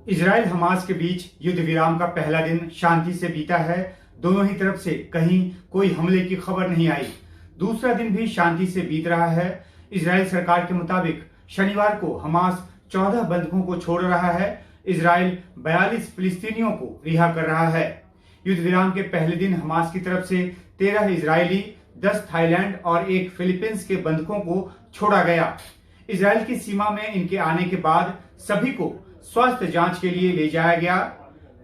Israel Hamas के बीच युद्ध विराम का पहला दिन शांति से बीता है। दोनों ही तरफ से कहीं कोई हमले की खबर नहीं आई। दूसरा दिन भी शांति से बीत रहा है। इजराइल सरकार के मुताबिक शनिवार को हमास 14 बंधकों को छोड़ रहा है। इजराइल 42 फिलिस्तीनियों को रिहा कर रहा है। युद्ध विराम के पहले दिन हमास की तरफ से 13 इजरायली, 10 थाईलैंड और 1 फिलीपींस के बंधकों को छोड़ा गया। इजराइल की सीमा में इनके आने के बाद सभी को स्वास्थ्य जांच के लिए ले जाया गया।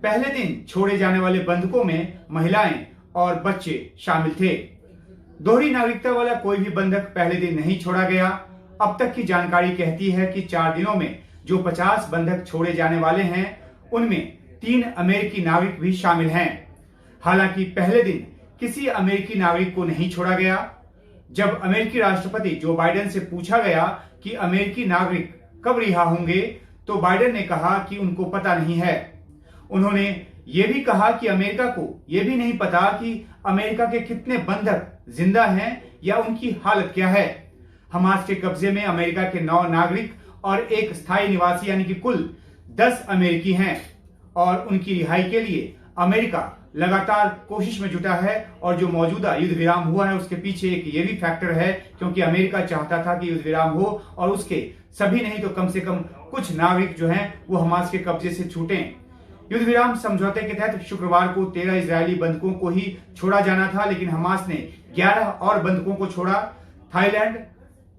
पहले दिन छोड़े जाने वाले बंधकों में महिलाएं और बच्चे शामिल थे। दोहरी नागरिकता वाला कोई भी बंधक पहले दिन नहीं छोड़ा गया। अब तक की जानकारी कहती है कि 4 दिनों में जो 50 बंधक छोड़े जाने वाले हैं, उनमें 3 अमेरिकी नागरिक भी शामिल हैं। हालांकि पहले दिन किसी अमेरिकी नागरिक को नहीं छोड़ा गया। जब अमेरिकी राष्ट्रपति जो बाइडेन से पूछा गया कि अमेरिकी नागरिक कब रिहा होंगे, तो बाइडेन ने कहा कि उनको पता नहीं है। उन्होंने ये भी कहा कि अमेरिका को यह भी नहीं पता कि अमेरिका के कितने बंधक जिंदा हैं या उनकी हालत क्या है। हमास के कब्जे में अमेरिका के 9 नागरिक और 1 स्थायी निवासी यानी कि कुल 10 अमेरिकी हैं और उनकी रिहाई के लिए अमेरिका लगातार कोशिश में जुटा है। और जो मौजूदा युद्ध विराम हुआ है उसके पीछे एक ये भी फैक्टर है, क्योंकि अमेरिका चाहता था कि युद्ध विराम हो और उसके सभी नहीं तो कम से कम कुछ नागरिक जो हैं वो हमास के कब्जे से छूटें। युद्ध विराम समझौते के तहत शुक्रवार को 13 इजरायली बंधकों को ही छोड़ा जाना था, लेकिन हमास ने 11 और बंधकों को छोड़ा। थाईलैंड,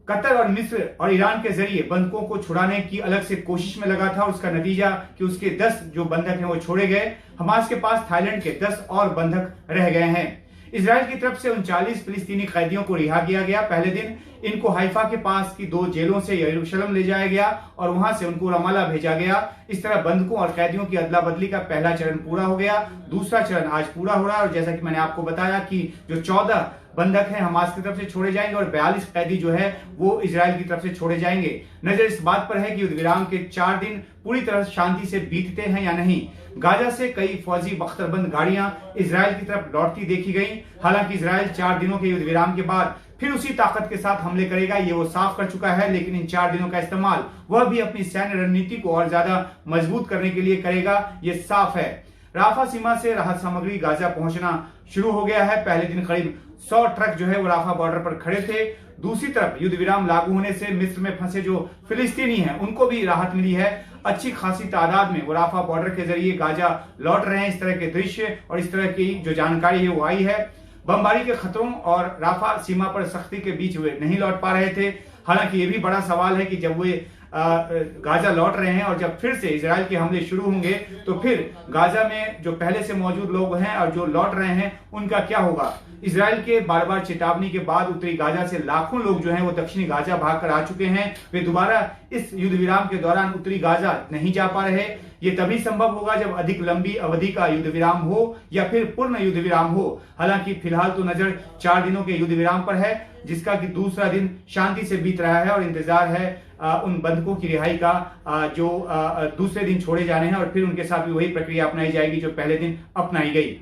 कतर और मिस्र और ईरान के जरिए बंधकों को छुड़ाने की अलग से कोशिश में लगा था। उसका नतीजा कि उसके 10 जो बंधक हैं वो छोड़े गए। हमास के पास थाईलैंड के 10 और बंधक रह गए हैं। इजराइल की तरफ से 39 फिलिस्तीनी कैदियों को रिहा किया गया। पहले दिन इनको हाइफा के पास की 2 जेलों से यरूशलेम ले जाया गया और वहां से उनको रमाला भेजा गया। इस तरह बंधकों और कैदियों की अदला बदली का पहला चरण पूरा हो गया। दूसरा चरण आज पूरा हो रहा है और जैसा कि मैंने आपको बताया कि जो 14 बंधक हैं हमास की तरफ से छोड़े जाएंगे और 42 कैदी जो है वो इजराइल की तरफ से छोड़े जाएंगे। नजर इस बात पर है कि युद्ध विराम के 4 दिन पूरी तरह शांति से बीतते हैं या नहीं। गाजा से कई फौजी बख्तरबंद गाड़ियां इजराइल की तरफ लौटती देखी गई। हालांकि इजराइल 4 दिनों के युद्ध विराम के बाद फिर उसी ताकत के साथ हमले करेगा, ये वो साफ कर चुका है। लेकिन इन 4 दिनों का इस्तेमाल वह भी अपनी सैन्य रणनीति को और ज्यादा मजबूत करने के लिए करेगा, ये साफ है। राफा सीमा से राहत सामग्री गाजा पहुंचना शुरू हो गया है। पहले दिन करीब 100 ट्रक जो है वो राफा बॉर्डर पर खड़े थे। दूसरी तरफ युद्ध विराम लागू होने से मिस्र में फंसे जो फिलिस्तीनी हैं उनको भी राहत मिली है। अच्छी खासी तादाद में वो राफा बॉर्डर के जरिए गाजा लौट रहे हैं। इस तरह के दृश्य और इस तरह की जो जानकारी है वो आई है। बमबारी के खतरों और राफा सीमा पर सख्ती के बीच वे नहीं लौट पा रहे थे। हालांकि ये भी बड़ा सवाल है कि जब वे गाजा लौट रहे हैं और जब फिर से इजराइल के हमले शुरू होंगे तो फिर गाजा में जो पहले से मौजूद लोग हैं और जो लौट रहे हैं उनका क्या होगा। इजराइल के बार बार चेतावनी के बाद उत्तरी गाजा से लाखों लोग जो हैं वो दक्षिणी गाजा भागकर आ चुके हैं। वे दोबारा इस युद्ध विराम के दौरान उत्तरी गाजा नहीं जा पा रहे। ये तभी संभव होगा जब अधिक लंबी अवधि का युद्ध विराम हो या फिर पूर्ण युद्ध विराम हो। हालांकि फिलहाल तो नजर 4 दिनों के युद्ध विराम पर है, जिसका कि दूसरा दिन शांति से बीत रहा है और इंतजार है उन बंधकों की रिहाई का जो दूसरे दिन छोड़े जाने हैं और फिर उनके साथ भी वही प्रक्रिया अपनाई जाएगी जो पहले दिन अपनाई गई।